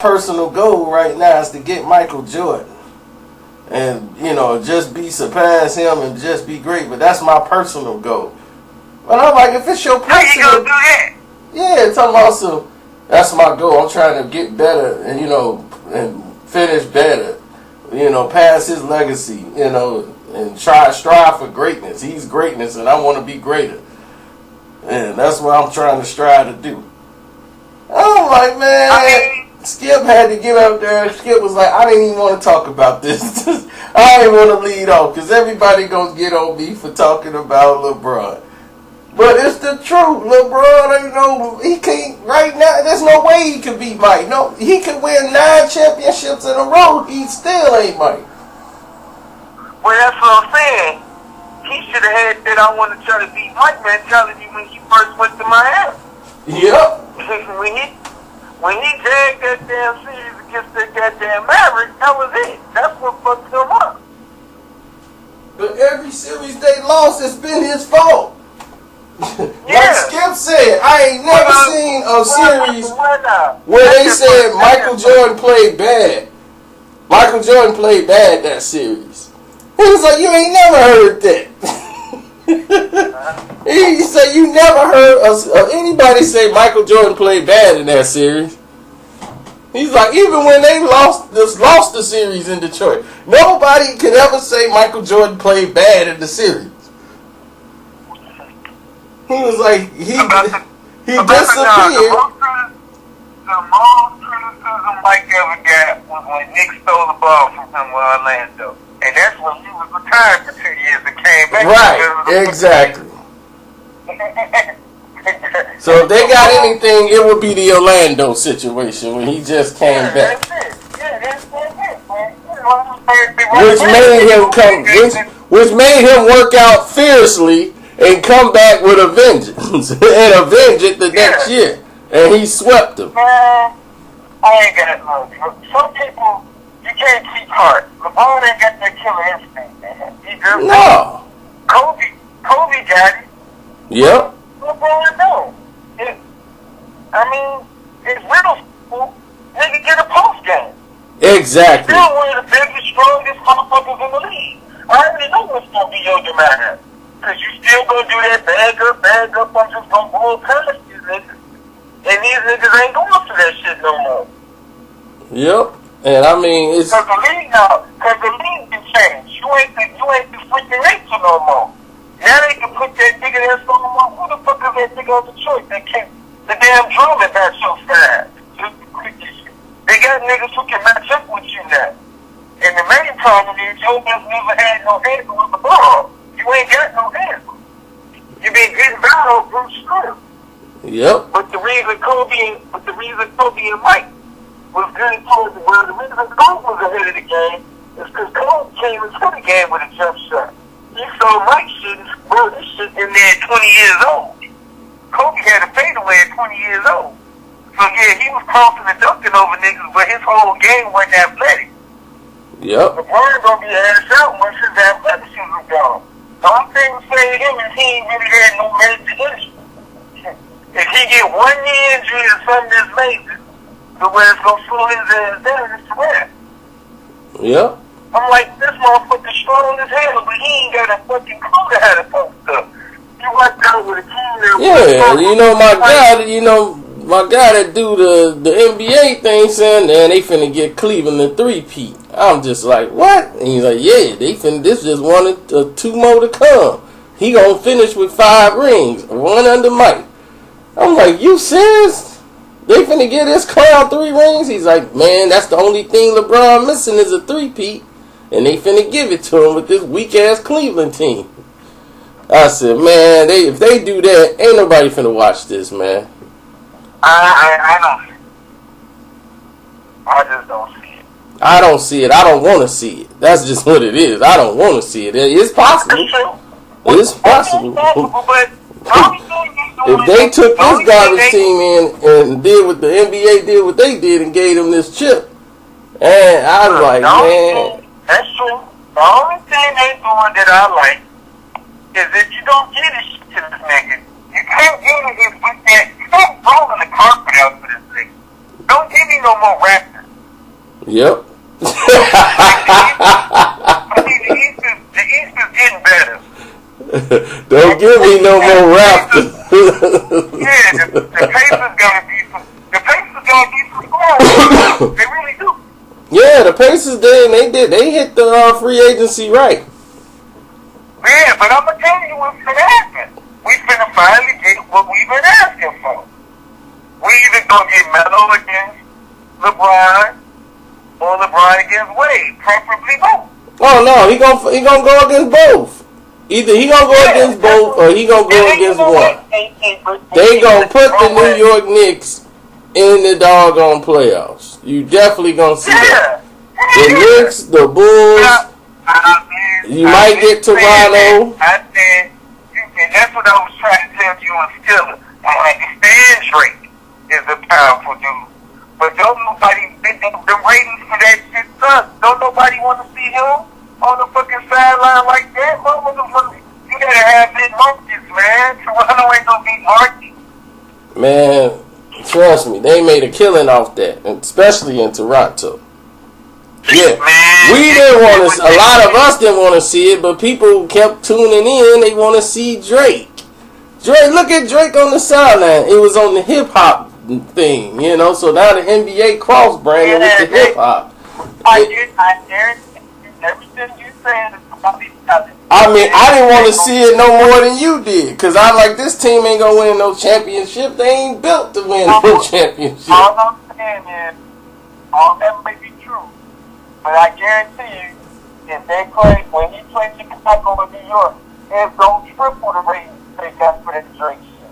personal goal right now is to get Michael Jordan. And, just surpass him and just be great. But that's my personal goal. But I'm like, if it's your personal... How you gonna do that? Yeah, talking about that's my goal. I'm trying to get better and, and finish better. Pass his legacy, and strive for greatness. He's greatness and I want to be greater. And that's what I'm trying to strive to do. I'm like, man, Skip had to get up there. Skip was like, I didn't even want to talk about this. I didn't want to lead off because everybody gonna get on me for talking about LeBron. But it's the truth. LeBron, he can't right now. There's no way he can beat Mike. No, he can win 9 championships in a row. He still ain't Mike. Well, that's what I'm saying. He should have had that I want to try to beat Mike mentality when he first went to Miami. Yep. when he dragged that damn series against that goddamn Mavericks, that was it. That's what fucked him up. But every series they lost, it's been his fault. Like Skip said, I ain't never seen a series where they said Michael Jordan played bad. Michael Jordan played bad that series. He was like, you ain't never heard that. He said you never heard anybody say Michael Jordan played bad in that series. He's like, even when they lost the series in Detroit, nobody could ever say Michael Jordan played bad in the series. He was like, he disappeared. The most criticism Mike ever got was when Nick stole the ball from him with Orlando. And that's when he was retired for 2 years and came back. Right, exactly. So if they got anything, it would be the Orlando situation when he just came back. That's it. Yeah, that's it, man. Which made him work out fiercely and come back with a vengeance and avenge it the next year. And he swept them. Man, I ain't got no. Some people, you can't keep heart. LeBron ain't got that killer instinct, man. He just no. Kobe got it. Yep. LeBron no. It's riddle school. Nigga get a post game. Exactly. Still one of the biggest, strongest motherfuckers in the league. I already know what's gonna be your demand. Cause you still gonna do that bag up, I'm just gonna blow past these niggas. And these niggas ain't going for that shit no more. Yep. And it's Cause the league can change. You ain't the freaking Rachel no more. Now they can put that nigga that's on the wall. Who the fuck is that nigga on Detroit that can't the damn drum is not so fast. They got niggas who can match up with you now. And the main problem is your just never had no handle with the ball. You ain't got no handle. You been getting by on Bruce Scott. Yep. But the reason Kobe and Mike was good towards the world, the reason Kobe was ahead of the game is because Kobe came into the game with a jump shot. He saw Mike shooting, bro, this shit in there at 20 years old. Kobe had a fadeaway at 20 years old. So yeah, he was crossing and dunking over niggas, but his whole game wasn't athletic. Yep. LeBron gonna be ass out once his athleticism is gone. The only thing to say to him is he ain't really had no major injury. If he get one knee injury or something that's major, the way it's gonna slow his ass down, it's the way. Yep. I'm like, this motherfucker strong as hell, but he ain't got a fucking clue to how to post up. He worked out with a team that my guy that do the NBA thing saying, man, they finna get Cleveland a 3-peat. I'm just like, what? And he's like, yeah, this just wanted 2 more to come. He gonna finish with 5 rings, 1 under Mike. I'm like, you serious? They finna get this clown 3 rings? He's like, man, that's the only thing LeBron missing is a 3-peat. And they finna give it to him with this weak-ass Cleveland team. I said, man, if they do that, ain't nobody finna watch this, man. I don't. I just don't see it. I don't see it. I don't want to see it. That's just what it is. I don't want to see it. It's possible. It's possible. If they took this garbage team in and did what the NBA did, what they did, and gave them this chip, and I was like, man. That's true. The only thing they doing that I like is if you don't get a shit to this nigga, you can't get it with that. You can't roll the carpet out for this nigga. Don't give me no more Raptors. Yep. The East is getting better. Don't give me no more Raptors. Yeah, the Pacers gotta be some squad. They really do. Yeah, the Pacers did. They hit the free agency right. Yeah, but I'm gonna tell you what's gonna happen. We finna finally get what we've been asking for. We either gonna get Melo against LeBron or LeBron against Wade, preferably both. Oh no, he gonna go against both. Either he gonna go against both or he gonna go against one. They gonna put the New York Knicks in the doggone playoffs. You definitely gonna see that. The Knicks, the Bulls. You might get Toronto. I said, and that's what I was trying to tell you on Stiller. I understand Drake is a powerful dude, but don't nobody, the ratings for that shit suck. Don't nobody want to see him on the fucking sideline like that. You gotta have big markets, man. Toronto ain't gonna be market. Man, trust me, they made a killing off that, especially in Toronto. Yeah, man, we didn't want to. A lot of us didn't want to see it, but people kept tuning in. They want to see Drake. Look at Drake on the sideline. It was on the hip hop thing, you know. So now the NBA cross branding with the hip hop. I guarantee everything you said is probably telling. I mean, I didn't want to see it no more than you did, cause I like this team ain't gonna win no championship. They ain't built to win no championship. All I'm saying is, all that may be true. But I guarantee you, if they play, when he plays Chicago in New York, it's going to triple the ratings they got for that Drake shit.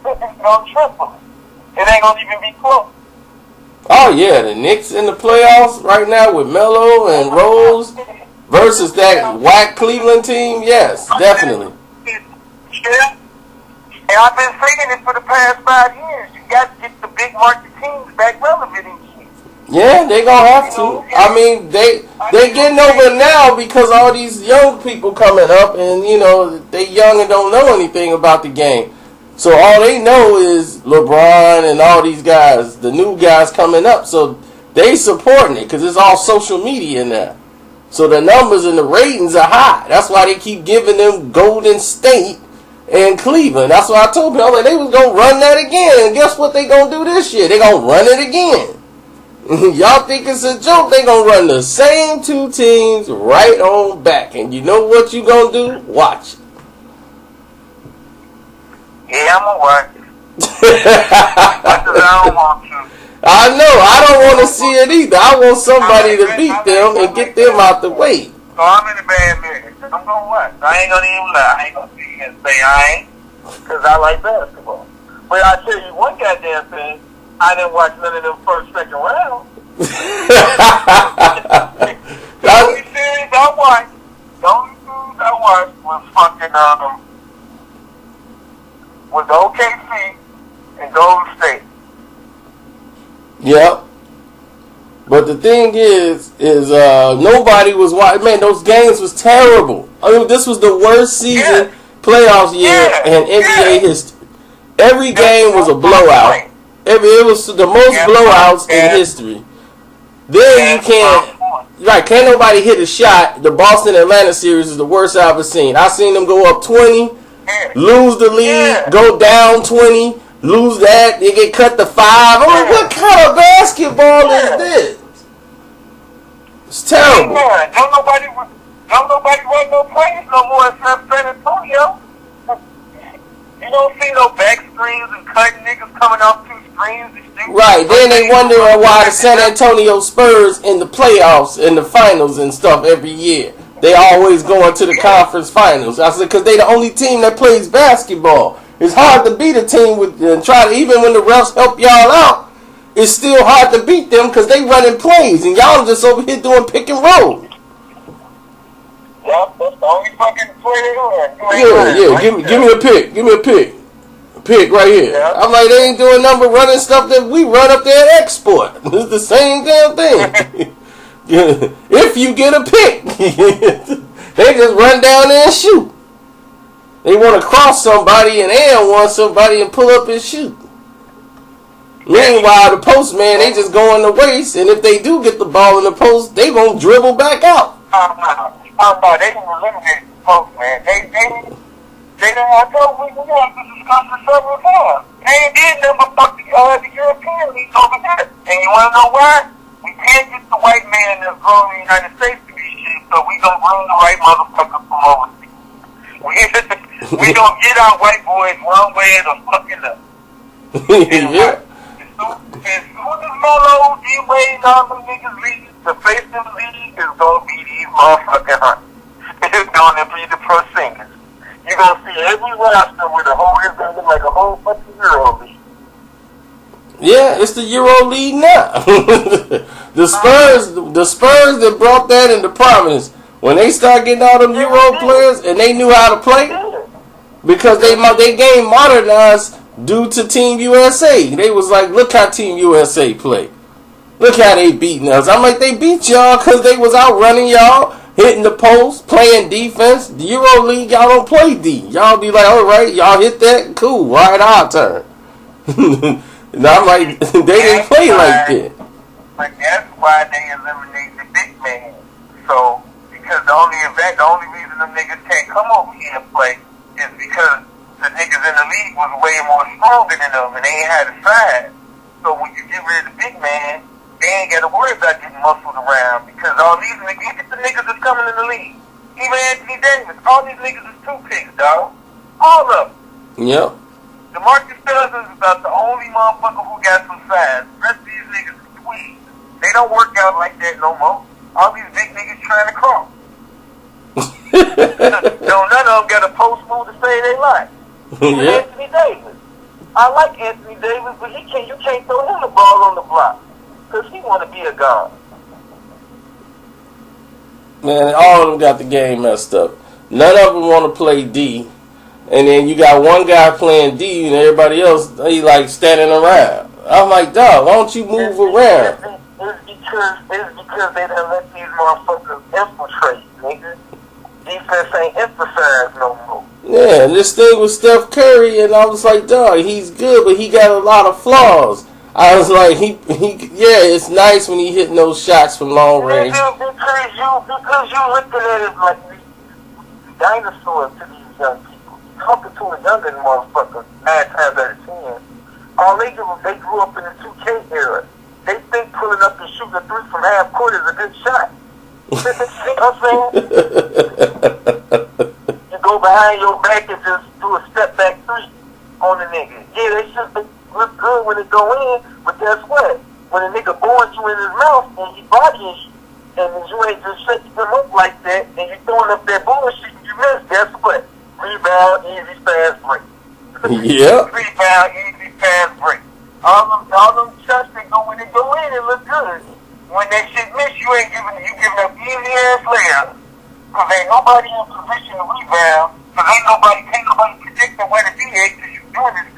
It's going to triple it. It ain't going to even be close. Oh, yeah, the Knicks in the playoffs right now with Melo and Rose versus that whack Cleveland team, yes, definitely. Yeah. And I've been saying it for the past 5 years. You got to get the big market teams back relevant in shit. Yeah, they gonna have to. I mean, they getting over now because all these young people coming up, and you know they young and don't know anything about the game. So all they know is LeBron and all these guys, the new guys coming up. So they supporting it because it's all social media now. So the numbers and the ratings are high. That's why they keep giving them Golden State and Cleveland. That's why I told people like they was gonna run that again. And guess what they gonna do this year? They gonna run it again. Y'all think it's a joke? They gonna run the same two teams right on back, and you know what you gonna do? Watch it. Yeah, I'm gonna watch it. I don't want to. I know. I don't want to see it either. I want somebody to beat them and get them out the way. So I'm in a bad mood. I'm gonna watch. I ain't gonna even lie. I ain't gonna sit here and say I ain't, because I like basketball. But I tell you one goddamn thing. I didn't watch none of them first, second round. The only series I watched was fucking was OKC and Golden State. Yep. But the thing is nobody was watching. Man, those games was terrible. I mean, this was the worst season playoffs year in NBA history. Every game was a blowout. It was the most blowouts in history. Then you can't nobody hit a shot. The Boston-Atlanta series is the worst I've ever seen. I seen them go up 20, lose the lead, go down 20, lose that, they get cut to 5. I'm like, what kind of basketball is this? It's terrible. Don't nobody run no plays no more except San Antonio. You don't see no back screens and cutting niggas coming off 2 screens. Right, then they wonder why the San Antonio Spurs in the playoffs, in the finals and stuff every year. They always go into the conference finals. I said, because they the only team that plays basketball. It's hard to beat a team with and try to, even when the refs help y'all out, it's still hard to beat them because they running plays and y'all just over here doing pick and roll. Yep, that's the only fucking play they run. Yeah. Give me a pick. Give me a pick. Pick right here. Yeah. I'm like, they ain't doing nothing but running stuff that we run up there and export. It's the same damn thing. If you get a pick, they just run down there and shoot. They want to cross somebody and want somebody and pull up and shoot. Meanwhile, the postman, they just go in the waist, and if they do get the ball in the post, they gonna dribble back out. No, they didn't eliminate the postman. They didn't have to. We have to discuss this several times. They ain't did nothing but fuck the European League over there. And you wanna know why? We can't get the white man that's grown in the United States to be shit, so we gonna bring the white motherfuckers from overseas. We gonna get our white boys one way or the fucking other. Yeah. As soon as Molo, D-Wade, all them niggas leave, the face of the league is gonna be these motherfucking hunters. It's gonna be the pro singers. You're gonna see every roster with a whole, it's gonna look like a whole fucking Euro league. Yeah, it's the Euro League now. the Spurs that brought that into prominence, when they start getting all them Euro players and they knew how to play, because they game modernized due to Team USA. They was like, look how Team USA play. Look how they beating us. I'm like, they beat y'all because they was out running y'all, hitting the post, playing defense. The Euro League, y'all don't play D. Y'all be like, all right, y'all hit that, cool, right, our turn. And I'm like, they didn't play like that. But that's why they eliminate the big man. So, because the only reason them niggas can't come over here and play is because the niggas in the league was way more stronger than them and they ain't had a size. So when you get rid of the big man, they ain't got to worry about getting muscled around because all these niggas, look at the niggas that's coming in the league. Even Anthony Davis, all these niggas is 2 picks, dog. All of them. Yep. DeMarcus Cousins is about the only motherfucker who got some size. The rest of these niggas is tweeds. They don't work out like that no more. All these big niggas trying to cross. None of them got a post move to save their life. Yeah. Anthony Davis. I like Anthony Davis, but you can't throw him the ball on the block. Because he want to be a god. Man, all of them got the game messed up. None of them want to play D. And then you got one guy playing D and everybody else, he like standing around. I'm like, dog, why don't you move around? It's because they done let these motherfuckers infiltrate, nigga. Defense ain't emphasized no more. Yeah, and this thing with Steph Curry, and I was like, dog, he's good, but he got a lot of flaws. I was like, yeah, it's nice when he hitting those shots from long range. Because you looking at it like dinosaurs to these young people. Talking to a younger motherfucker 9 times out of 10. All they do is they grew up in the 2K era. They think pulling up and shooting a 3 from half court is a good shot. You know what I'm saying? You go behind your back and just do a step back 3 on the nigga. Yeah, they should look good when they go in, but guess what? When a nigga boring you in his mouth and he bodying you, and you ain't just setting him up like that, and you throwing up that bullshit and you miss, guess what? Rebound, easy, fast break. Yeah. Rebound, easy, fast break. All them shots that go when they go in, it look good. When that shit miss, you giving up easy ass layups. Cause ain't nobody in position to rebound. Cause can't nobody predict where to be at. Cause you doing this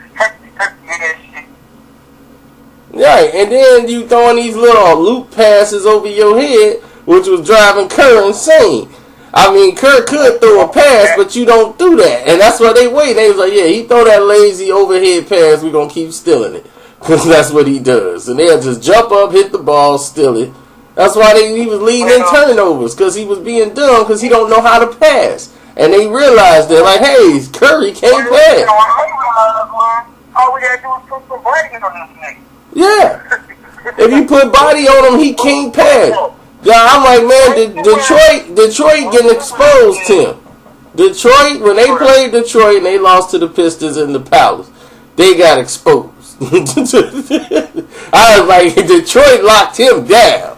turkey ass shit. Yeah, and then you throwing these little loop passes over your head, which was driving Kerr insane. I mean, Kerr could throw a pass, but you don't do that. And that's why they wait. They was like, yeah, he throw that lazy overhead pass, we're going to keep stealing it. Because that's what he does. And they'll just jump up, hit the ball, steal it. That's why he was leading in turnovers, because he was being dumb because he don't know how to pass. And they realized that, like, hey, Curry can't pass. All we got to do is put some body on this nigga. Yeah. If you put body on him, he can't pass. Yeah, I'm like, man, Detroit getting exposed to him. Detroit, when they played Detroit and they lost to the Pistons in the Palace, they got exposed. I was like, Detroit locked him down.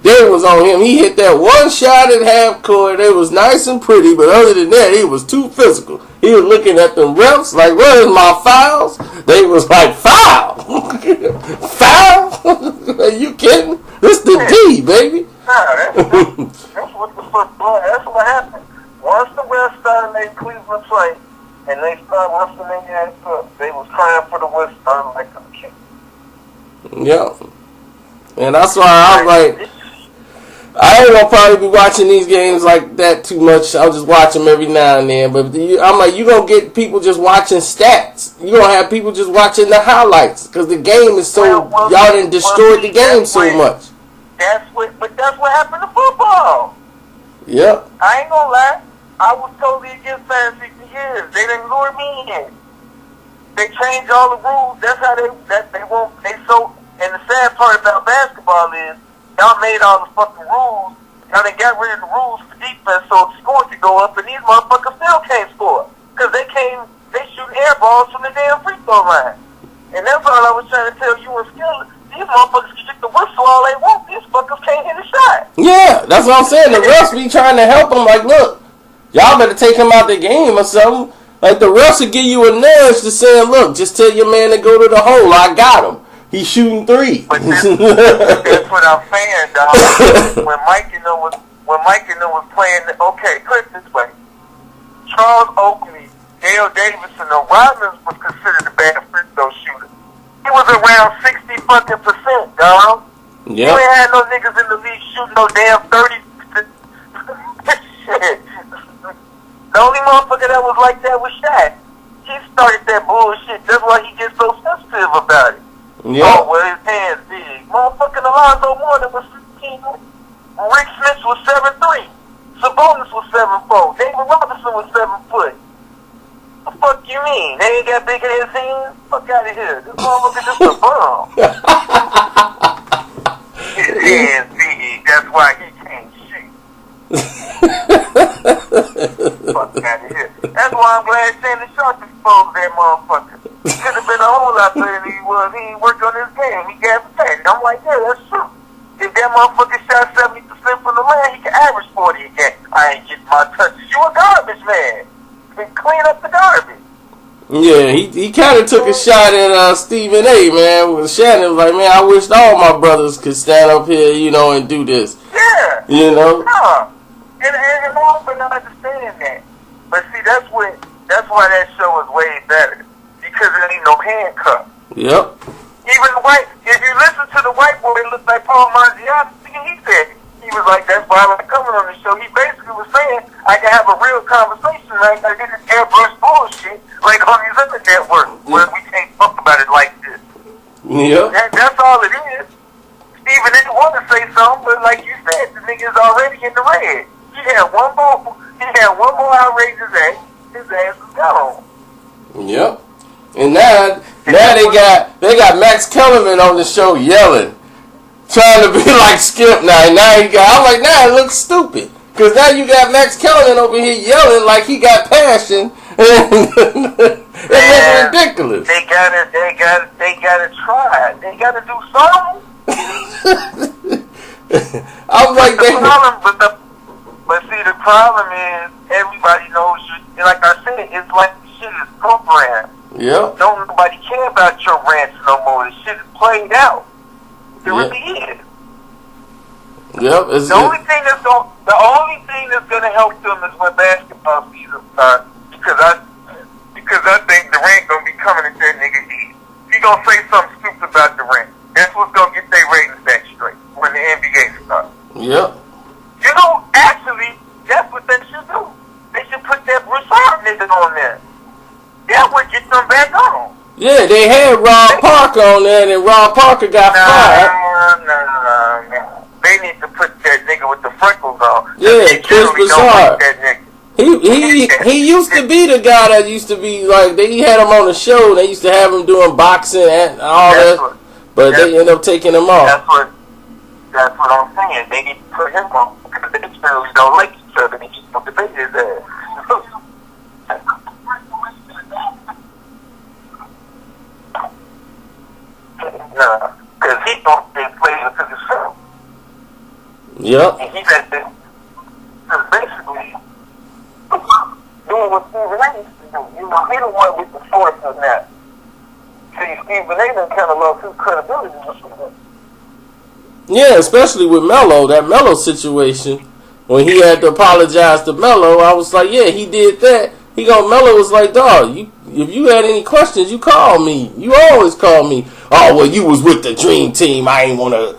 They was on him. He hit that one shot at half court. It was nice and pretty, but other than that, he was too physical. He was looking at them refs like, where's my fouls? They was like, foul? Foul? Are you kidding? This the D, baby. That's what the fuck, boy. That's what happened. Once the West started making Cleveland play, and they started lifting their ass up, they was crying for the West starting like a kid. Yeah. And that's why I'm like, I ain't gonna probably be watching these games like that too much. I'll just watch them every now and then. But I'm like, you gonna get people just watching stats. You gonna have people just watching the highlights because the game is so y'all done destroyed the game so much. But that's what happened to football. Yep. I ain't gonna lie. I was totally against fantasy for years. They didn't lure me in. They changed all the rules. That's how they won't. They so. And the sad part about basketball is y'all made all the fucking rules. Y'all done got rid of the rules for defense so the score could go up, and these motherfuckers still can't score because they shooting air balls from the damn free throw line. And that's all I was trying to tell you and Skillet. These motherfuckers can get the whistle all they want. These fuckers can't hit a shot. Yeah, that's what I'm saying. The refs be trying to help them. Like, look, y'all better take him out the game or something. Like, the refs will give you a nudge to say, look, just tell your man to go to the hole. I got him. He's shooting three. But that's what I'm saying, dog. When Mike and them was playing, okay, put it this way. Charles Oakley, Dale Davidson, and Robbins was considered a bad free throw shooter. He was around 60 fucking %, dog. Yep. You ain't had no niggas in the league shooting no damn 30. Shit. The only motherfucker that was like that was Shaq. He started that bullshit. That's why he gets so sensitive about it. Yep. Oh, well, his hands big. Motherfucking Alonzo Mourning was 15. Rick Smith was 7'3". Sabonis was 7'4". David Robinson was 7 foot. What the fuck you mean? They ain't got big ass hands? Fuck out of here. This motherfucker just a bum. His hands big. That's why he can't shoot. Fuck out of here. That's why I'm glad Shannon Sharp exposed that motherfucker. He could have been a whole lot better than he was. He ain't worked on his game. He got paid. I'm like, yeah, that's true. If that motherfucker shot 70% from the line, he can average 40 again. I ain't getting my touches. You a garbage man. Then clean up the garbage. Yeah, he kind of took a shot at Stephen A, man. When Shannon was like, man, I wished all my brothers could stand up here, and do this. Yeah. Nah. And I'm not understanding that. But see, that's why that show is way better. Because it ain't no handcuff. Yep. Even the white, if you listen to the white boy, it looks like Paul Mangiante. He said, he was like, that's why I like coming on the show. He basically was saying, I can have a real conversation, right? I get this airbrush bullshit, like on these other networks, where we can't talk about it like this. Yep. That's all it is. Steven didn't want to say something, but like you said, the nigga's already in the red. He had one more outrageous act, his ass is gone. Yep. And now they got Max Kellerman on the show yelling, trying to be like Skip now. I'm like, it looks stupid. Because now you got Max Kellerman over here yelling like he got passion. It looks ridiculous. They gotta try. They gotta do something. I'm like, but see, the problem is everybody knows you. Like I said, it's like shit is programmed. Yep. Don't nobody care about your rants no more. The shit is played out. It really is. Yep. The only thing that's gonna help them is when basketball season starts. Because I think Durant gonna be coming at that nigga heat. He gonna say something stupid about Durant. That's what's gonna get their ratings back straight when the NBA starts. Yep. Actually, that's what they should do. They should put that Broussard nigga on there. That would get them back on. Yeah, they had Rob Parker on there, and Rob Parker got fired. No. They need to put that nigga with the freckles on. Yeah, Chris Broussard. He used to be the guy that used to be like, he had him on the show. They used to have him doing boxing and all that, but they ended up taking him off. That's what I'm saying. They need to put him on because they really don't like each other. They just don't debate his ass. Nah, because he don't stay playing because himself. Yep. And he's at this, basically doing what Stephen A used to do. He the one with the force of that. See, Stephen A done kind of lost his credibility. Yeah, especially with Melo, that Melo situation. When he had to apologize to Melo, I was like, yeah, he did that. Melo was like, dog, if you had any questions, you call me. You always call me. Oh, well, you was with the dream team. I ain't want to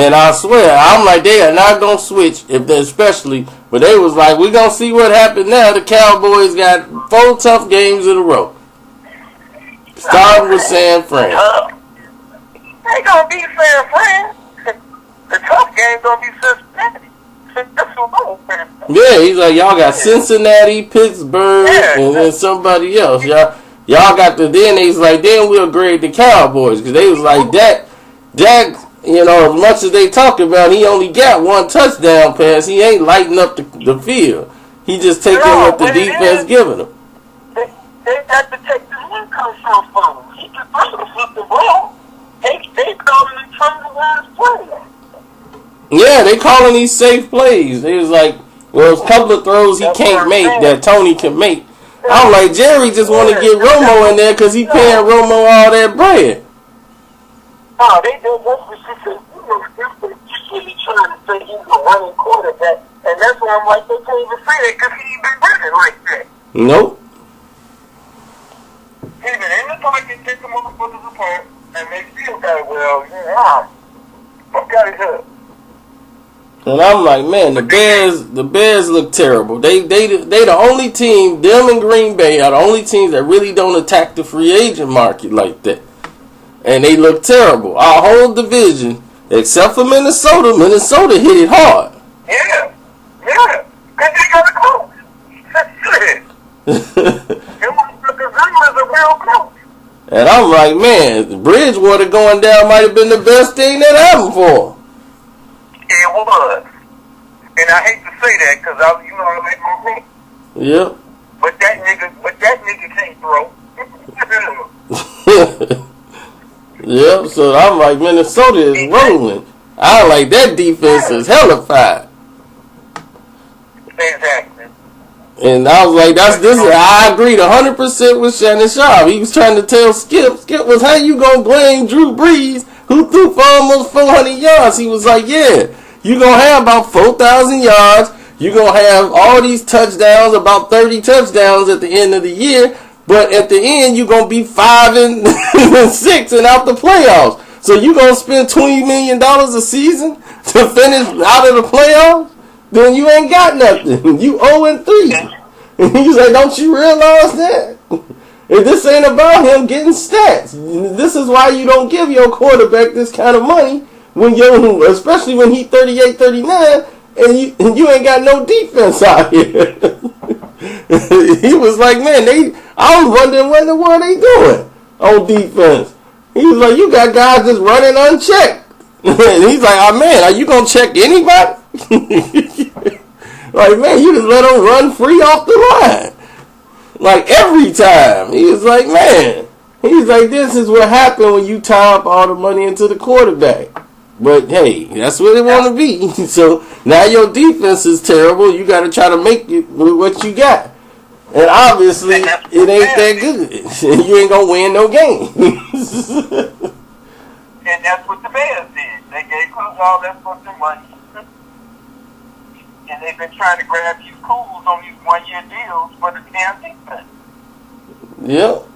And I swear, I'm like, they are not going to switch, if they especially. But they was like, we're going to see what happened now. The Cowboys got 4 tough games in a row. Starting with San Fran. They going to be San Fran. The tough game's going to be Cincinnati. Yeah, he's like, y'all got Cincinnati, Pittsburgh, and then somebody else. Y'all got the, then he's like, then we'll grade the Cowboys. Because they was like, Dak, you know, as much as they talk about, he only got 1 touchdown pass. He ain't lighting up the field. He just taking what the defense giving him. They got to take the income from him. He can flip the ball. They calling him turnaround plays. Yeah, they calling these safe plays. They was like, well, a couple of throws he can't make that Tony can make. I'm like, Jerry just want to get Romo in there because he paying Romo all that bread. No, they do. That's what she said. She's really trying to say he's a running quarterback, and that's why I'm like, they can't even say that because he ain't been running like that. Nope. He's been in the pocket, take the motherfuckers apart, and they still got it. Well, yeah, fuck out of here. And I'm like, man, the Bears look terrible. They the only team, them and Green Bay are the only teams that really don't attack the free agent market like that. And they look terrible. Our whole division, except for Minnesota, Minnesota hit it hard. Yeah. Because they got a coach. That's it. Them motherfuckers is a real coach. And I'm like, man, Bridgewater going down might have been the best thing that happened for him. It was. And I hate to say that because I like my room. Yep. But that nigga can't throw. Yep, so I'm like, Minnesota is rolling. I like that defense is hellified. Exactly. And I was like, I agreed 100% with Shannon Sharp. He was trying to tell Skip was, how you gonna blame Drew Brees, who threw for almost 400 yards? He was like, yeah, you gonna have about 4,000 yards. You gonna have all these touchdowns, about 30 touchdowns at the end of the year. But at the end, you gonna be 5-6 and out the playoffs. So you gonna spend $20 million a season to finish out of the playoffs? Then you ain't got nothing. You 0-3. And he's like, don't you realize that? And this ain't about him getting stats. This is why you don't give your quarterback this kind of money especially when he 38, 39, and you ain't got no defense out here. He was like, man, I was wondering what in the world they doing on defense. He was like, you got guys just running unchecked. And he's like, oh man, are you gonna check anybody? Like, man, you just let them run free off the line. Like, every time. He was like, man. He's like, this is what happened when you tie up all the money into the quarterback. But, hey, that's what they want to be. So, now your defense is terrible. You got to try to make it with what you got. And obviously, it ain't that good. You ain't going to win no game. And that's what the Bears did. They gave Cruz all that fucking money. And they've been trying to grab these cools on these one-year deals for the damn defense. Yep.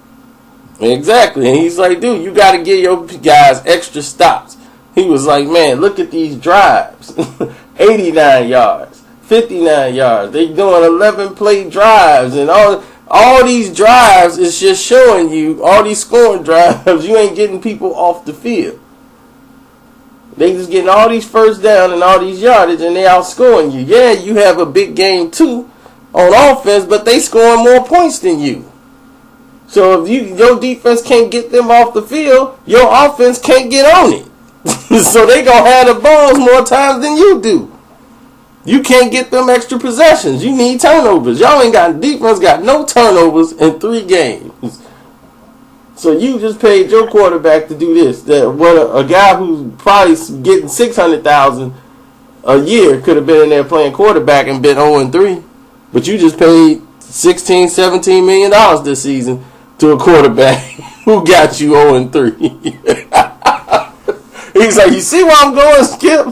Exactly. And he's like, dude, you got to give your guys extra stops. He was like, man, look at these drives. 89 yards, 59 yards. They doing 11-play drives. And all these drives is just showing you, all these scoring drives, you ain't getting people off the field. They just getting all these first down and all these yardage, and they outscoring you. Yeah, you have a big game too on offense, but they scoring more points than you. So if your defense can't get them off the field, your offense can't get on it. So they gonna have the balls more times than you do. You can't get them extra possessions. You need turnovers. Y'all ain't got defense, got no turnovers in 3 games. So you just paid your quarterback to do this. That what a guy who's probably getting $600,000 a year could have been in there playing quarterback and been 0-3. But you just paid $16, $17 million this season to a quarterback who got you 0-3. He's like, you see where I'm going, Skip?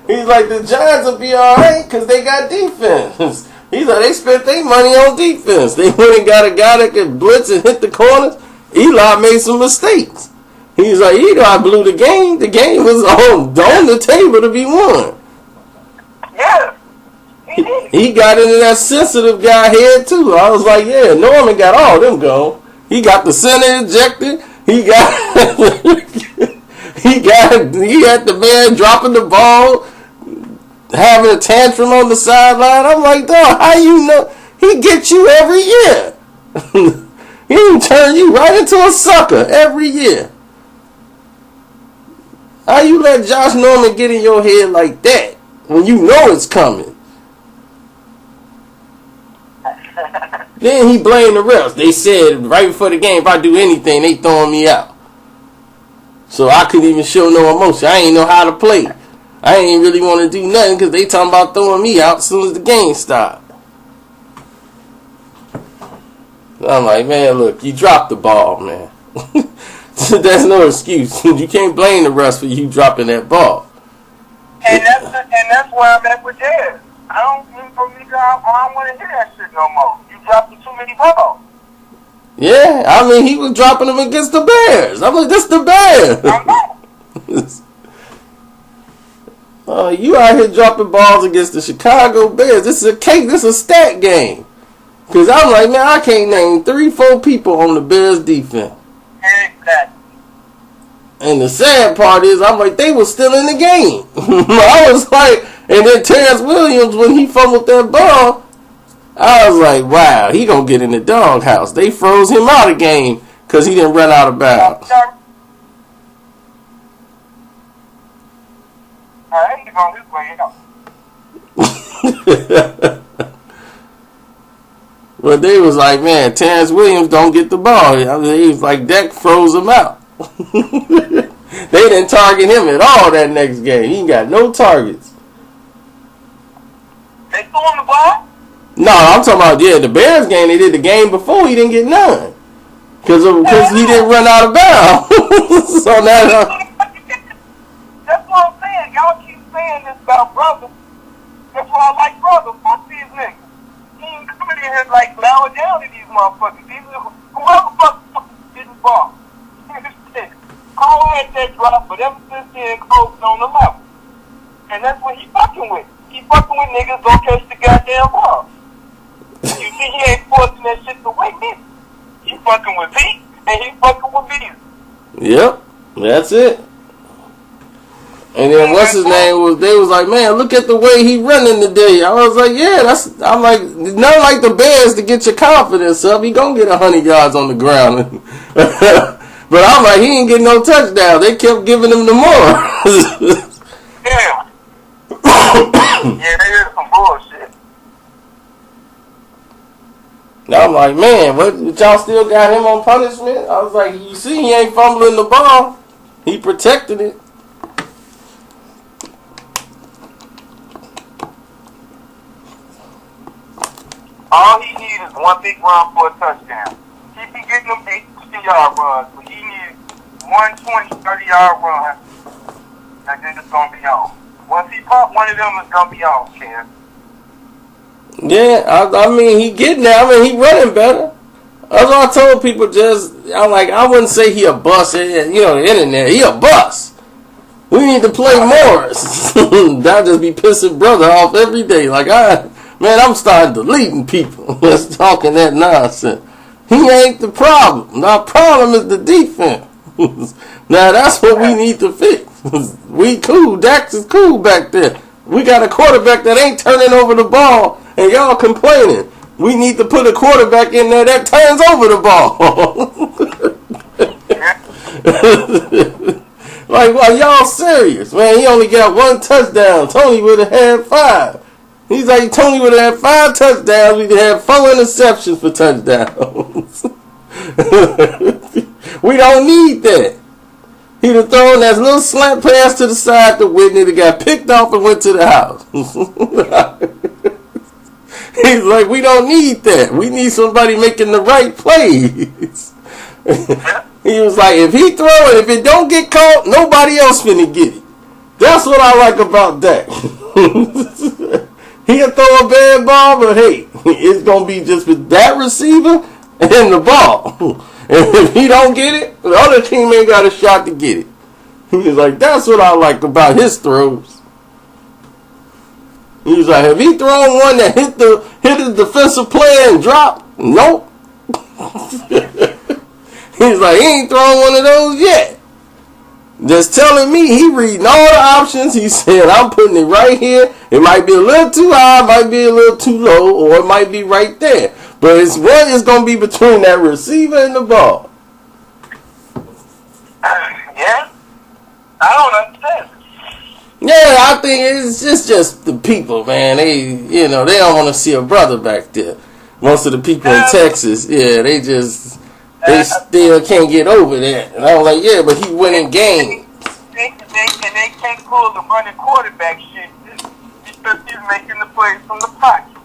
He's like, the Giants will be all right because they got defense. He's like, they spent their money on defense. They went and got a guy that could blitz and hit the corners. Eli made some mistakes. He's like, you know, I blew the game. The game was on the table to be won. Yeah. He got into that sensitive guy head too. I was like, yeah, Norman got all them gone. He got the center ejected. He got he had the man dropping the ball, having a tantrum on the sideline. I'm like, dog, how you know? He gets you every year. He can turn you right into a sucker every year. How you let Josh Norman get in your head like that when you know it's coming? Then he blamed the refs. They said right before the game, if I do anything, they throwing me out. So I couldn't even show no emotion. I ain't know how to play. I ain't really want to do nothing because they talking about throwing me out as soon as the game stopped. I'm like, man, look, you dropped the ball, man. That's no excuse. You can't blame the refs for you dropping that ball. And that's where I'm at with Jazz. I don't want to hear that shit no more. You dropping too many balls. Yeah, I mean, he was dropping them against the Bears. I'm like, this the Bears. I know. You out here dropping balls against the Chicago Bears. This is a cake. This is a stat game. Because I'm like, man, I can't name 3-4 people on the Bears defense. Exactly. And the sad part is, I'm like, they were still in the game. I was like, and then Terrence Williams, when he fumbled that ball, I was like, wow, he gonna get in the doghouse. They froze him out of the game because he didn't run out of bounds. He's on his way out. But they was like, man, Terrence Williams don't get the ball. I mean, he was like, Dak froze him out. They didn't target him at all that next game. He got no targets. They threw him the ball? No, I'm talking about, the Bears game. They did the game before. He didn't get none. Because he didn't run out of bounds. So now... That's what I'm saying. Y'all keep saying this about brothers. That's why I like brothers. Fuck these niggas. He ain't coming in here like loud down to these motherfuckers. Whoever fucking getting ball. Cole had that drop, but ever since then, Cole's on the level. And that's what he fucking with. He fucking with niggas don't catch the goddamn ball. You see, he ain't forcing that shit the way me. He fucking with Pete, and he fucking with me. Yep, that's it. And then what's his name was? They was like, man, look at the way he running today. I was like, yeah, I'm like, not like the Bears to get your confidence up. He gonna get 100 yards on the ground. But I'm like, he ain't getting no touchdown. They kept giving him the more. Yeah. Yeah, they did some bullshit. I'm like, man, what y'all still got him on punishment? I was like, you see, he ain't fumbling the ball. He protected it. All he needs is one big run for a touchdown. He be getting them 80-yard runs, but he needs 120, 30-yard run. And then it's going to be on. Once he pop one of them, it's going to be on, Ken. Yeah, I mean, he getting there. I mean, he running better. That's what I told people. I'm like, I wouldn't say he a bust. The internet, he a bust. We need to play more. That just be pissing brother off every day. Like, I'm starting deleting people that's talking that nonsense. He ain't the problem. The problem is the defense. Now, that's what we need to fix. We cool. Dax is cool back there. We got a quarterback that ain't turning over the ball, and y'all complaining. We need to put a quarterback in there that turns over the ball. Like, well, y'all serious? Man, he only got 1 touchdown. Tony would have had 5. He's like, Tony would have had 5 touchdowns. We could have 4 interceptions for touchdowns. We don't need that. He'd have thrown that little slant pass to the side to Whitney that got picked off and went to the house. He's like, we don't need that. We need somebody making the right plays. He was like, if he throw it, if it don't get caught, nobody else finna get it. That's what I like about that. He'll throw a bad ball, but hey, it's going to be just with that receiver and the ball. if he don't get it, the other team ain't got a shot to get it. He was like, that's what I like about his throws. He was like, have he thrown one that hit the defensive player and dropped? Nope. He's like, he ain't thrown one of those yet. Just telling me he reading all the options. He said, I'm putting it right here. It might be a little too high, might be a little too low, or it might be right there. But it's what is going to be between that receiver and the ball. Yeah. I don't understand. Yeah, I think it's just the people, man. They don't want to see a brother back there. Most of the people in Texas, they still can't get over that. And I was like, yeah, but he winning games. They can't pull the running quarterback shit because he's making the plays from the pocket.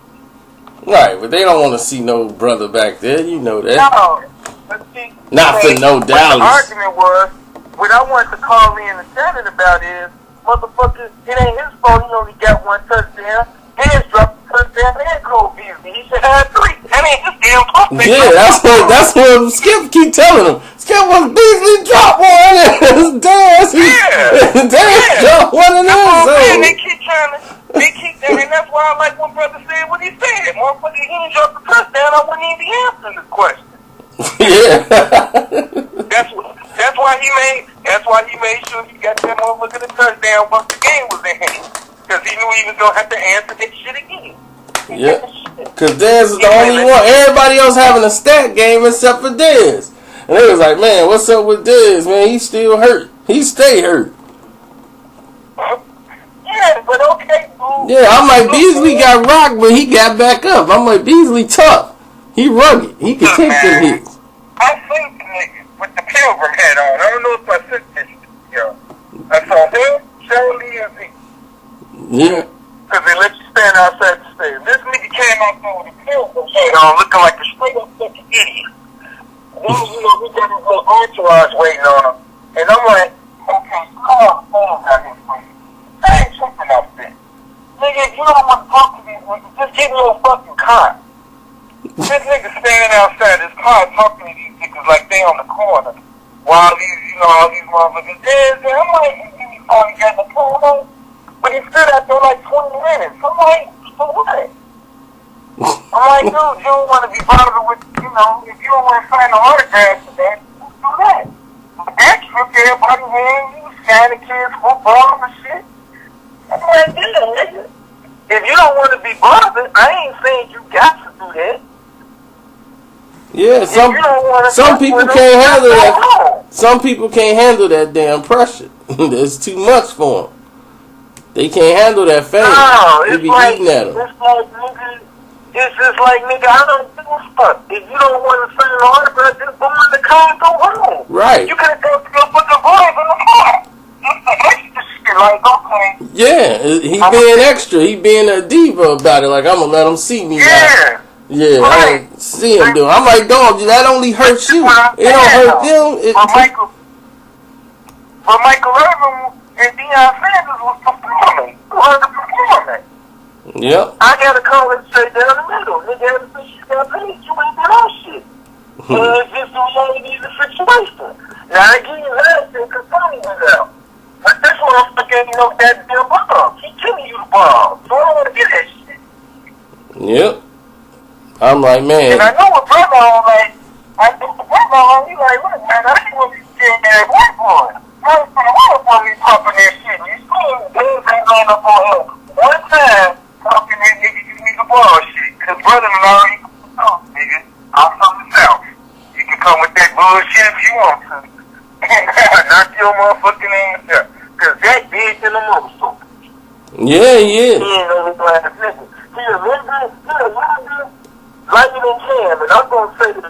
Right, but they don't want to see no brother back there. You know that. No, but see, not for no Dallas. The argument was, what I wanted to call in and tell it about is, motherfucker, it ain't his fault he only got one touchdown. Hands dropped the touchdown and Cole Beasley. He should have 3. That ain't his damn fault. Yeah, that's what Skip keep telling him. Skip was Beasley dropped one and Dance dropped one of those. And they keep and that's why I like when brother said what he said. Motherfucker, he didn't drop the touchdown, I wouldn't even be answering the question. Yeah. That's why he made sure he got that motherfucker the touchdown once the game was in hand. Because he knew he was going to have to answer that shit again. Yeah. Because Dez is the only one. Everybody else having a stat game except for Dez. And they was like, man, what's up with Dez, man? He still hurt. He stay hurt. Yeah, but okay, dude. Yeah, I'm like, Beasley got rocked, but he got back up. I'm like, Beasley tough. He rugged. He can take them hits. I seen the nigga with the pilgrim hat on. I don't know if I sent this to you. I saw him, Shirley, and Zeke. Yeah. Because they let you stand outside the stadium. This nigga came out there with a pilgrim hat on, looking like a straight up fucking idiot. And then, we got his little entourage waiting on him. And I'm like, okay, come on, stand out here for you. I ain't tripping out there. Nigga, if you don't want to talk to these niggas, just give me a fucking car. This nigga standing outside his car talking to these niggas like they on the corner. While these, all these motherfuckers dead. I'm like, he finally got the corner. But he stood out there like 20 minutes. I'm like, for what? I'm like, dude, you don't want to be bothered with, if you don't want to sign the autograph today, do that. That shook everybody's hand. You sign the kids football and shit. I'm like, yeah, nigga. If you don't want to be bothered, I ain't saying you got to do that. Yeah, some people can't handle that. Some people can't handle that damn pressure. There's too much for them. They can't handle that fame. They be eating at them. It's just like, nigga, I don't give a fuck. If you don't want to sign the autograph, just go in the car and go home. Right. You could have go put the boys in the car. That's the extra shit, like, okay. Yeah, he being extra. He being a diva about it. Like, I'm going to let him see me now. Yeah, right. I don't see him do it. I'm like, dog, that only hurts you. It don't hurt them. But Michael Irvin and Deion Sanders was performing. Yep. I got to call it straight down the middle. Nigga, ever since you got paid, you ain't done all shit. It's just the reality of the situation. Now, I give you that thing because Tony was out. But this motherfucker ain't no that damn ball. He giving you the ball. So I don't want to get that shit. Yep. I'm like, man. And I know what brother on, like, I think the brother on, he like, look, man, I ain't want to be sitting there at white boy. I was going to want to be popping that shit. You see him, dudes ain't going up on him. One time, talking that nigga, you need the ball shit. Cause brother already, nigga, I'm from the South. You can come with that bullshit if you want to. Knock your motherfucking ass out. Cause that bitch in the motherfucker. Yeah, he is. He ain't no glass nigga. He a little bit, lighter than Cam, and I'm going to say that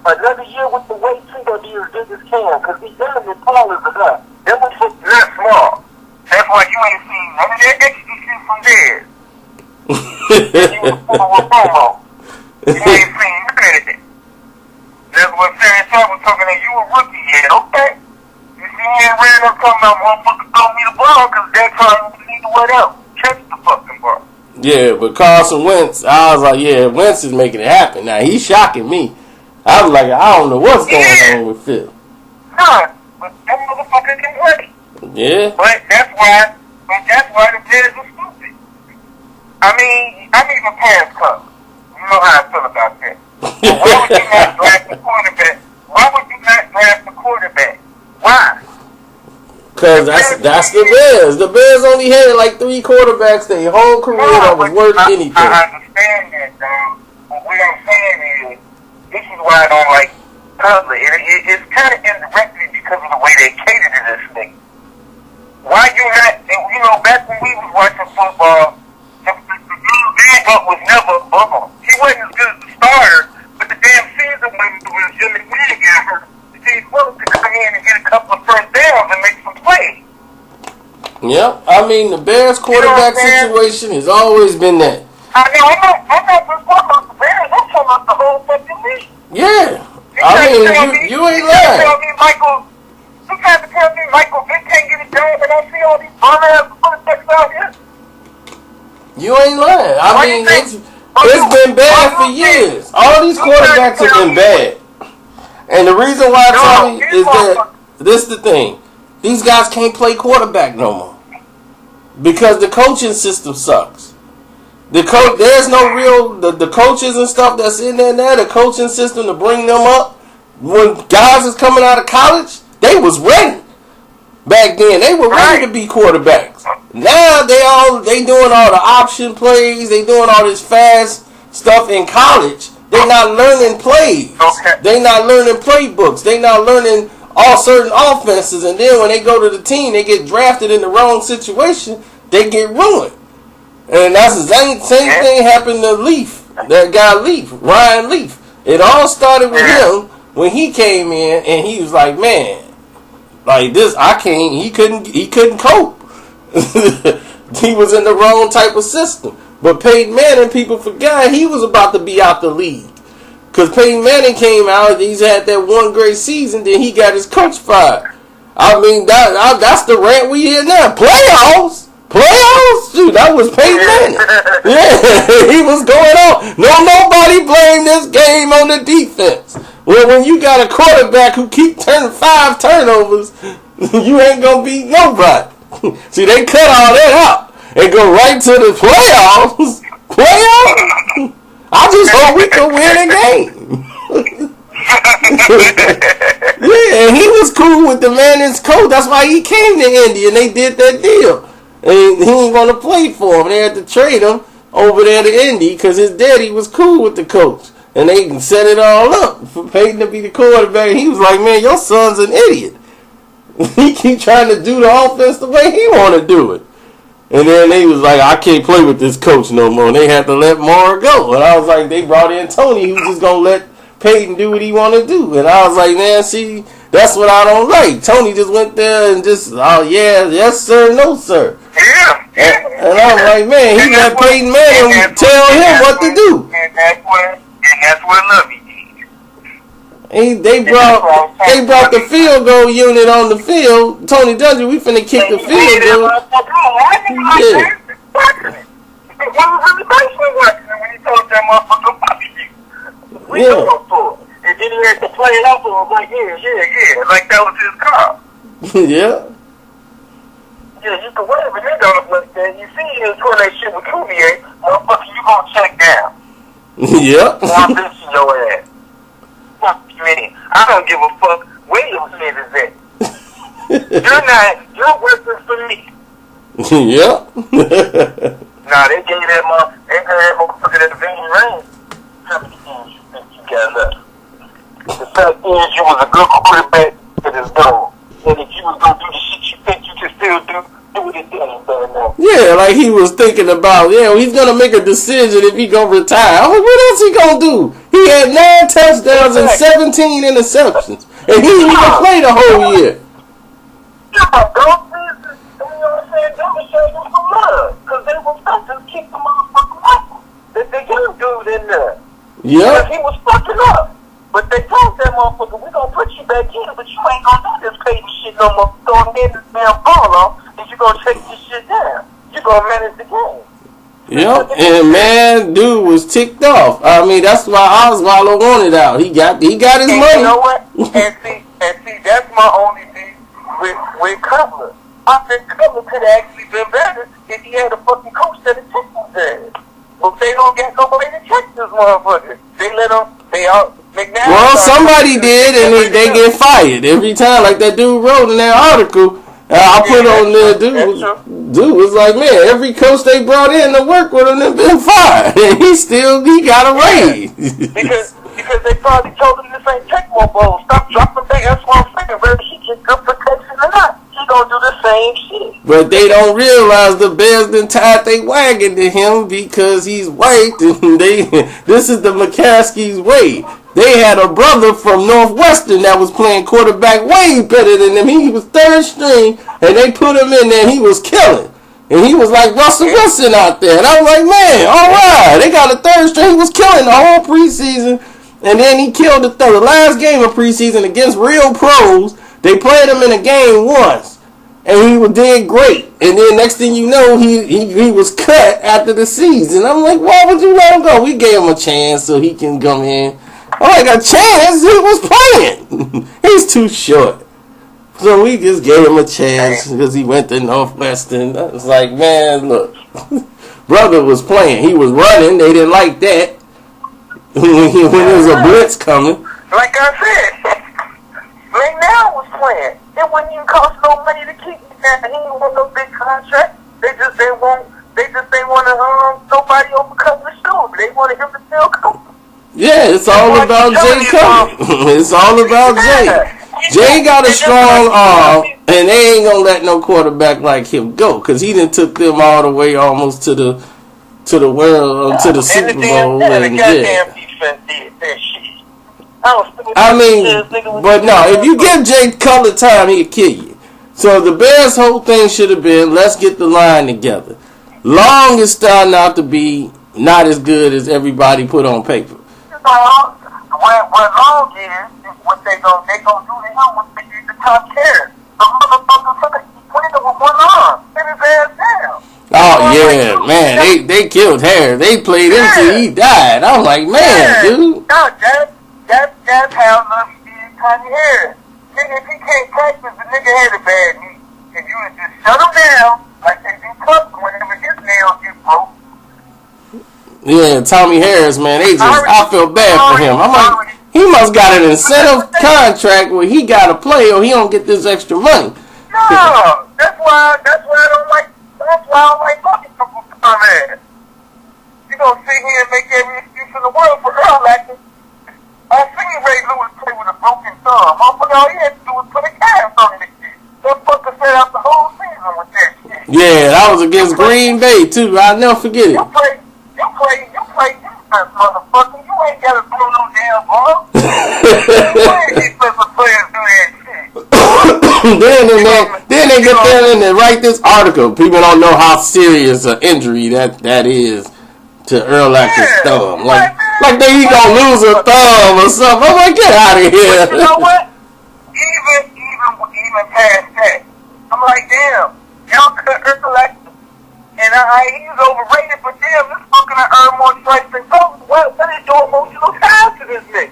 another year with the weight, he's going to be as big as Cam, because he's done as tall as enough. That was not small. That's why you ain't seen none of that extra shit from there. You was full with promo. You ain't seen none of that. That's what Sarah Shaw was talking about. You a rookie yet, okay? You see me and ran up talking about motherfucker throw me the ball, because that's how you need to what else? Catch the fucking ball. Yeah, but Carson Wentz, I was like, yeah, Wentz is making it happen. Now, he's shocking me. I I was like, I don't know what's going on with Phil. Nah, but that motherfucker can play. Yeah. But that's why the Bears are stupid. I mean the Bears come. You know how I feel about that. But why would you not draft a quarterback? Why would you not draft a quarterback? Why? Because that's the Bears. The Bears only had like 3 quarterbacks their whole career that was worth anything. I understand that, dog. But what I'm saying is, this is why I don't like Cutler. It's kind of indirectly because of the way they cater to this nigga. Why you not, you know, back when we was watching football, the backup was never a bubble. He wasn't as good as the starter, but the damn season when Jimmy Green got hurt, he's supposed to come in and get a couple of first downs and make some plays. Yep, I mean the Bears quarterback situation has always been that. I'm not just talking about the Bears, I'm talking about the whole fucking league. Yeah, I mean you ain't lying. You tried to tell me Michael Vick can't get it done, and I see all these bum-ass quarterbacks out here. You ain't lying. I mean it's been bad for years. All these quarterbacks have been bad. And the reason why I tell you is that this is the thing. These guys can't play quarterback no more. Because the coaching system sucks. There's no real the coaches and stuff that's in there now, the coaching system to bring them up. When guys is coming out of college, they was ready. Back then, they were ready to be quarterbacks. Now they doing all the option plays, they doing all this fast stuff in college. They're not learning plays. Okay. They're not learning playbooks. They're not learning all certain offenses. And then when they go to the team, they get drafted in the wrong situation. They get ruined. And that's the same thing happened to Leaf. That guy Leaf, Ryan Leaf. It all started with him when he came in and he was like, man, like this, I can't. He couldn't cope. He was in the wrong type of system. But Peyton Manning, people forgot he was about to be out the league. Because Peyton Manning came out, he's had that one great season, then he got his coach fired. I mean, that's the rant we hear now. Playoffs? Shoot, that was Peyton Manning. Yeah, he was going on. Nobody blamed this game on the defense. Well, when you got a quarterback who keep turning 5 turnovers, you ain't going to beat nobody. See, they cut all that out and go right to the playoffs. I just hope we can win a game. Yeah, and he was cool with the Manning's coach. That's why he came to Indy and they did that deal. And he ain't going to play for him. They had to trade him over there to Indy because his daddy was cool with the coach. And they can set it all up for Peyton to be the quarterback. He was like, man, your son's an idiot. He keep trying to do the offense the way he want to do it. And then they was like, I can't play with this coach no more. And they had to let Mara go. And I was like, they brought in Tony, who's just going to let Peyton do what he want to do. And I was like, man, see, that's what I don't like. Tony just went there and just, oh, yeah, yes, sir, no, sir. And I was like, man, he let Peyton Manning tell him what to do. And that's what love he did. They brought the field goal unit on the field. Tony Dungy, we finna kick the field goal. Yeah. When he told that motherfucker, we know him for it. And then he had to play it off and was like, yeah. Like that was his car. Yeah. Yeah, you can whatever they don't look that. You see him doing that shit with Cuvier, motherfucker, you gonna check down. Yeah. Or I'm bitching your ass. Fuck you mean? I don't give a fuck where your head is at. You're working for me. Yeah. Nah, they gave that motherfucker that vision range. How many games you think you got left? The fact is, you was a good quarterback to this goal. And if you was gonna do the shit you think you can still do it again better now. Yeah, like he was thinking about, he's gonna make a decision if he gonna retire. I was like, what else he gonna do? He had 9 touchdowns and 17 interceptions. And he didn't even play the whole year. Yeah, don't you know what I'm saying? They were showing him some love. Because they were supposed to kick the motherfucker out. They young dude in there. Yeah. He was fucking up. But they told that motherfucker, we gonna put you back in, but you ain't gonna do this crazy shit no more. Throwing in this damn ball off, and you gonna take this shit down. You gonna manage the game. Yep, and man, dude was ticked off. I mean, that's why Oswaldo wanted out. He got his and money. You know what? and see, that's my only thing with Cutler. I think Cutler could have actually been better if he had a fucking coach that had checked his ass. But they don't get nobody to check this motherfucker. They let him. They out. McNabb. Well, somebody did, and they get fired every time. Like that dude wrote in that article. I put on there, dude was like, man, every coach they brought in to work with him have been fired, and he got a raise. because they probably told him this ain't Tecmo Bowl. Stop dropping back. That's what I'm saying. Whether he get good protection or not, he gonna do the same shit. But they don't realize the Bears done tied they wagon to him because he's white, and this is the McCaskey's way. They had a brother from Northwestern that was playing quarterback way better than him. He was third string, and they put him in there, and he was killing. And he was like Russell Wilson out there. And I was like, man, all right. They got a third string. He was killing the whole preseason. And then he killed the last game of preseason against real pros. They played him in a game once. And he did great. And then next thing you know, he was cut after the season. I'm like, why would you let him go? We gave him a chance so he can come in. Oh, I got a chance. He was playing. He's too short. So we just gave him a chance because he went to Northwestern. I was like, man, look. Brother was playing. He was running. They didn't like that. When there was a blitz coming. Like I said, McNabb was playing. It wouldn't even cost no money to keep him there. He didn't want no big contract. They just didn't want nobody overcome the shoulder. They wanted him to still come. Yeah, it's all about Jay coming. It's all about Jay. Jay got a strong arm, and they ain't gonna let no quarterback like him go, cause he done took them all the way almost to the world, to the Super Bowl. And yeah. I mean, but no, if you give Jay Cutler time, he'll kill you. So the Bears' whole thing should have been, let's get the line together. Long is starting out to be not as good as everybody put on paper. What Long is what they gonna do to him when they get the top care. The motherfucker playing with one arm. Hit his ass down. Oh yeah, man, they killed Harris. They played him till he died. I was like, man, dude. No, that's how lucky did Tiny Harris. Nigga, if he can't practice, the nigga had a bad knee. If you would just shut him down, like they do Tuck whenever his nails get broke. Yeah, Tommy Harris, man, I feel bad for him. I'm like, he must got an incentive contract where he got to play or he don't get this extra money. No, that's why I don't like fucking people come in. You gonna sit here and make every excuse in the world for Earl acting. I seen Ray Lewis play with a broken thumb. All he had to do was put a cast on this shit. That fucker set out the whole season with that shit. Yeah, that was against Green Bay too. I'll never forget it. You play defense, motherfucker. You ain't gotta throw no damn ball. Defensive players do that shit. then they get there and they write this article. People don't know how serious an injury that is to Urlacher's thumb. Like he gonna lose a thumb or something. I'm like, get out of here. But you know what? Even past that, I'm like, damn, y'all cut Urlacher. And he's overrated, but damn, this fucking earn more strikes than goals. What is your emotional ties to this nigga?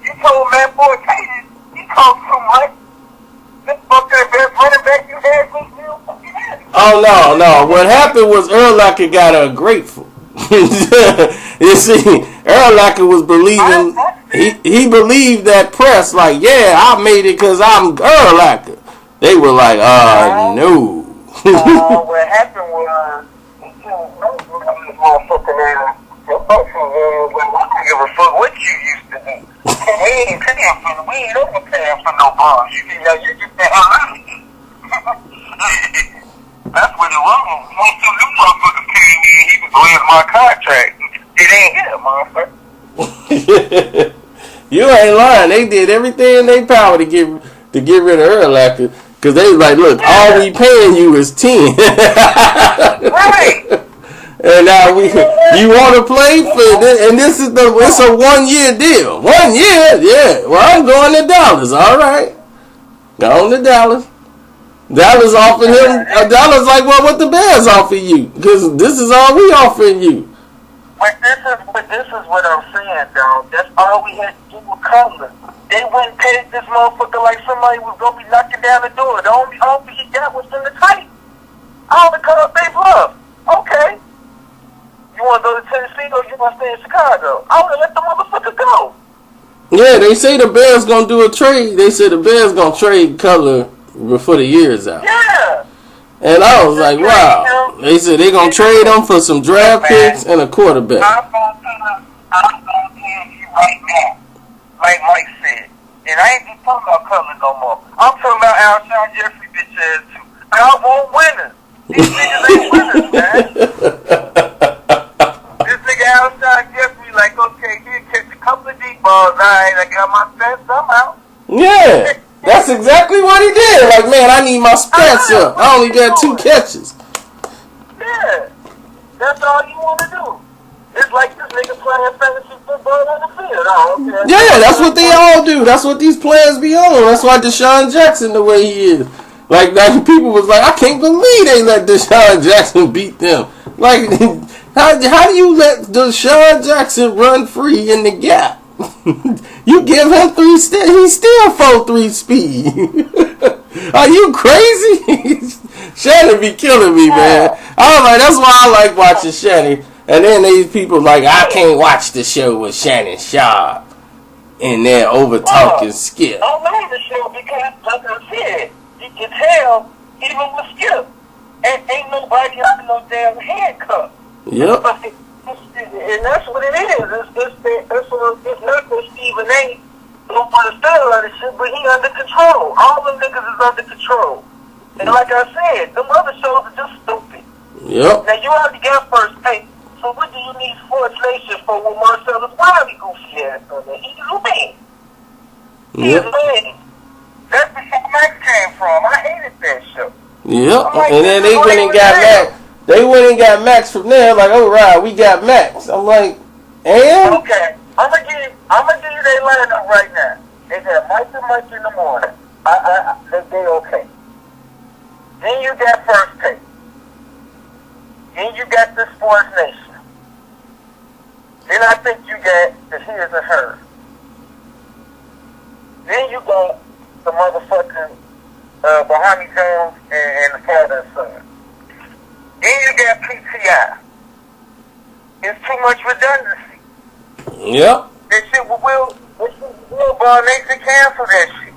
You told man boy Katie, he talks too much. This fucking best running back you had was real fucking ass. Oh no. What happened was Urlacher got ungrateful. You see, Urlacher was believing he believed that press like, yeah, I made it because I'm Urlacher. They were like, no. What happened was, motherfucking ass. Your folks was, I don't give a fuck what you used to do. We ain't overpaying for no balls. You get the hell out of here. That's what it was. Once two new motherfuckers came in, he was where's my contract? It ain't here, motherfucker. You ain't lying. They did everything in their power to get rid of Urlacher. Because they was like, look, all we paying you is 10. Right. And now you want to play for this, and it's a 1 year deal. 1 year, yeah. Well, I'm going to Dallas. All right, going to Dallas. Dallas offered him. Dallas like, well, what the Bears offer you? Because this is all we offering you. But this is what I'm saying, dog. That's all we had to do with Cutler. They wouldn't pay this motherfucker like somebody was gonna be knocking down the door. The only offer he got was in the tight. All because they bluff. Okay. You want to go to Tennessee or you want to stay in Chicago? I would have let the motherfucker go. Yeah, they say the Bears gonna do a trade. They said the Bears gonna trade Cutler before the year's out. Yeah. And I was like, wow. They said they gonna trade him for some draft picks and a quarterback. I'm gonna tell you right now, like Mike said, and I ain't just talking about Cutler no more. I'm talking about Alshon Jeffrey bitch ass too. I want winners. These niggas ain't winners, man. This nigga Alshon Jeffrey like, okay, he'll catch a couple of deep balls. Alright, I got my stats somehow. Yeah. That's exactly what he did. Like, man, I need my stats up. I only got 2 catches. Yeah. That's all you want to do. It's like this nigga playing fantasy football on the field. Yeah, that's what they all do. That's what these players be on. That's why Deshaun Jackson the way he is. Like people was like, I can't believe they let Deshaun Jackson beat them. Like, how do you let Deshaun Jackson run free in the gap? You give him 3 steps, he's still 4.3 speed. Are you crazy? Shannon be killing me, man. I was like, that's why I like watching Shannon. And then these people like, I can't watch the show with Shannon Sharp and they're over talking Skip. I love the show because, like I said, you can tell even with Skip, ain't nobody under no damn handcuff. Yep. And that's what it is. It's not that Stephen A. don't understand all this shit, but he under control. All them niggas is under control. And like I said, them other shows are just stupid. Yep. Now you already got first take. So what do you need Sports Nation for with Marcellus Wiley goofy ass on there? He's a man. He's a man. That's the shit Max came from. I hated that show. Yep. Like, and then they went and got Max. They went and got Max from there. Like, oh right, we got Max. I'm like, and okay, I'm gonna give you their lineup right now. They got Mike and Mike in the morning. They okay. Then you got First Take. Then you got the Sports Nation. Then I think you got the His and Her. Then you got the motherfucking Bahami Jones and the father and son. Then you got PTI. It's too much redundancy. yep. That shit will Ball Nation cancel that shit.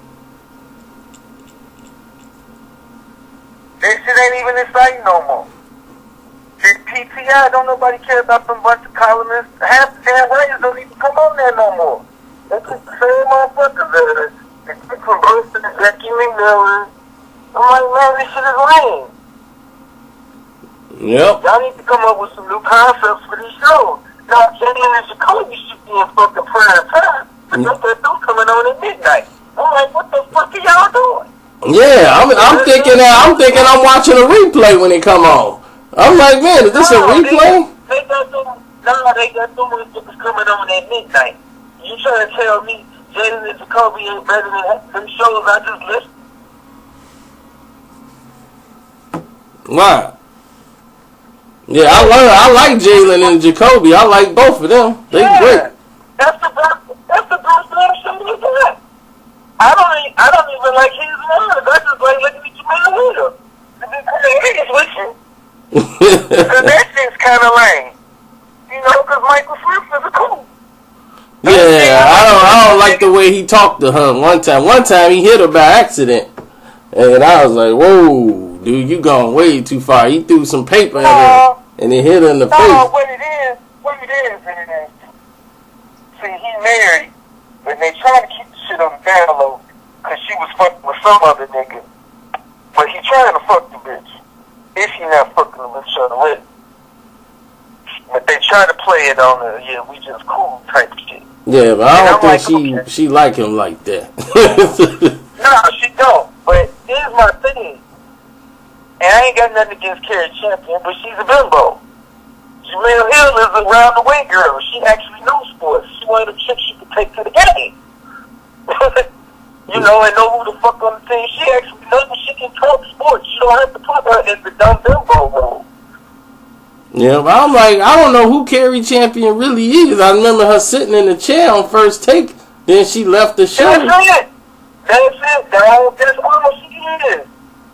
That shit ain't even in sight no more. This PTI, don't nobody care about them bunch of columnists. Half the damn writers don't even come on there no more. They keep the same motherfuckers. They keep from Bruce to Jackie McMillan. I'm like, man, this shit is lame. Yep. Y'all need to come up with some new concepts for these shows. Now, Jalen and Jacoby should be in fucking prime time. But that dude coming on at midnight. I'm like, what the fuck are y'all doing? Yeah, I'm thinking I'm watching a replay when it come on. I'm like, man, is this a replay? They got them motherfuckers coming on at midnight. You trying to tell me Jalen and Jacoby ain't better than them shows I just listed? Why? Yeah, I like Jalen and Jacoby. I like both of them. They great. That's the best damn show you got. I don't even like his words. I just like looking at Jamal Williams. He's with you. Because that shit's kind of lame. You know, because Michael Smith is a cool. Yeah, I don't like the way he talked to her one time he hit her by accident. And I was like, whoa, dude, you going way too far. He threw some paper at her and it hit her in the face. What it is, see, he married, but they trying to keep the shit on the down low because she was fucking with some other nigga. But he trying to fuck the bitch. If he not fucking with each other with. But they try to play it on the, yeah, we just cool type shit. Yeah, but I don't think she like him like that. No, she don't. But here's my thing. And I ain't got nothing against Carrie Champion, but she's a bimbo. Jamel Hill is a round-the-way girl. She actually knows sports. She one of the chicks you can take to the game. You know, and know who the fuck on the team. She actually knows she can talk sports. So I have to put her in the dumb bimbo role. Yeah, but I'm like, I don't know who Carrie Champion really is. I remember her sitting in the chair on first take. Then she left the show. That's it. That's all she is.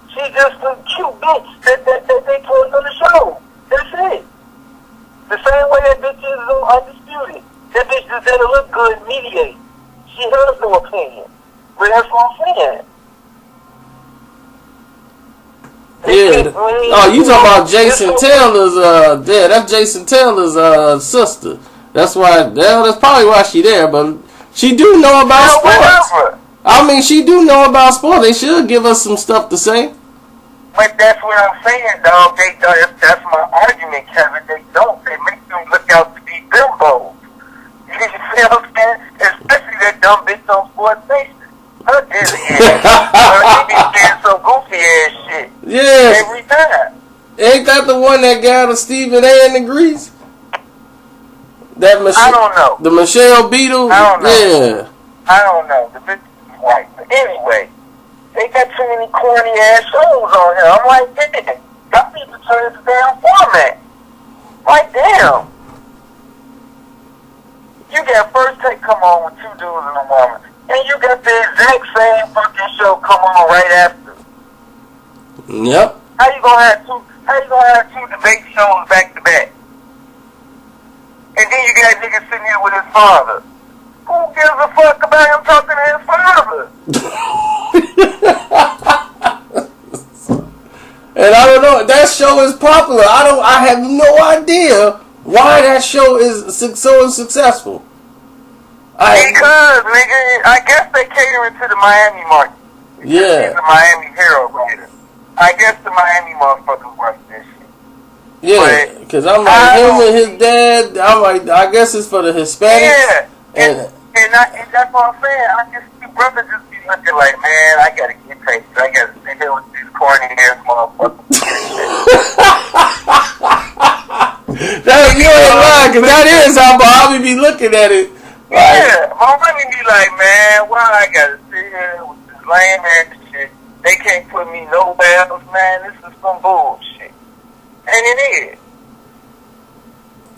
She's just a cute bitch that they put on the show. That's it. The same way that bitch is Undisputed. That bitch just had to look good and mediate. She has no opinion. But that's what I'm saying. Yeah. Oh, you talking about Jason Taylor's, that's Jason Taylor's, sister. That's why, that's probably why she there, but she do know about sports. I mean, she do know about sports. They should give us some stuff to say. But that's what I'm saying, dog. That's my argument, Kevin. They don't. They make them look out to be bimbos. You see what I'm saying? Especially that dumb bitch on Sports Nation. Her dizzy ass. She be saying some goofy ass shit. Yeah. Every time. Ain't that the one that got a Stephen A. in the grease? That I don't know. The Michelle Beadle? I don't know. Yeah. I don't know. The bitch is white. But anyway, they got too many corny ass shows on here. I'm like, damn. Y'all need to turn this damn format. Like, damn. You got First Take come on with two dudes and a woman. And you got the exact same fucking show come on right after. Yep. How you gonna have two debate shows back to back? And then you got niggas sitting here with his father. Who gives a fuck about him talking to his father? And I don't know, that show is popular. I have no idea why that show is so successful. Because, nigga, I guess they catering to the Miami market. Yeah. He's a Miami hero writer. I guess the Miami motherfuckers watch this shit. Yeah, because I'm like, him and his dad, I'm like, I guess it's for the Hispanics. Yeah. And that's what I'm saying. I just see brothers just be looking like, man, I gotta get paid. I gotta sit here with these corny ass motherfuckers. You ain't lying, because that is how Bobby be looking at it. Yeah, my money be like, man, why I gotta sit here with this lame ass shit? They can't put me nowhere else, man. This is some bullshit. And it is.